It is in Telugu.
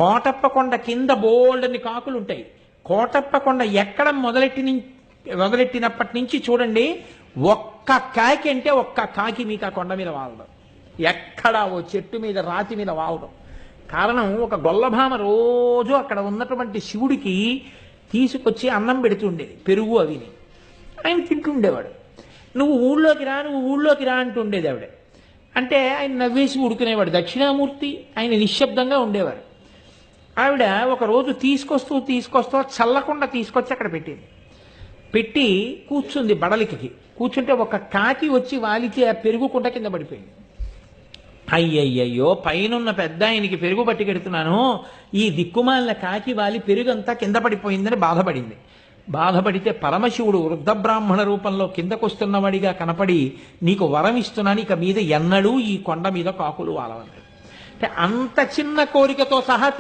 కోటప్పకొండ కింద బోల్డని కాకులు ఉంటాయి. కోటప్పకొండ ఎక్కడం మొదలెట్టినప్పటి నుంచి చూడండి, ఒక్క కాకి అంటే ఒక్క కాకి మీకు ఆ కొండ మీద వాలడం, ఎక్కడ ఓ చెట్టు మీద రాతి మీద వాలడం. కారణం, ఒక గొల్లభామ రోజు అక్కడ ఉన్నటువంటి శివుడికి తీసుకొచ్చి అన్నం పెడుతుండేది, పెరుగు అవిని. ఆయన తింటుండేవాడు. నువ్వు ఊళ్ళోకి రా అంటుండేది ఆవిడ. అంటే ఆయన నవ్వేసి ఉడుకునేవాడు. దక్షిణామూర్తి, ఆయన నిశ్శబ్దంగా ఉండేవారు. ఆవిడ ఒకరోజు తీసుకొస్తూ చల్లకుండా తీసుకొచ్చి అక్కడ పెట్టింది. పెట్టి కూర్చుంది బడలికి. కూర్చుంటే ఒక కాకి వచ్చి వాలితే ఆ పెరుగు కుండ కింద పడిపోయింది. అయ్యయ్యయ్యో, పైనున్న పెద్ద ఆయనకి పెరుగు పట్టుకెడుతున్నాను, ఈ దిక్కుమాలిన కాకి వాలి పెరుగంతా కింద పడిపోయిందని బాధపడింది. బాధపడితే పరమశివుడు వృద్ధ బ్రాహ్మణ రూపంలో కిందకొస్తున్నవాడిగా కనపడి, నీకు వరం ఇస్తున్నాను, ఇక మీద ఎన్నడూ ఈ కొండ మీద కాకులు వాలవన్నాడు. అంటే అంత చిన్న కోరికతో సహా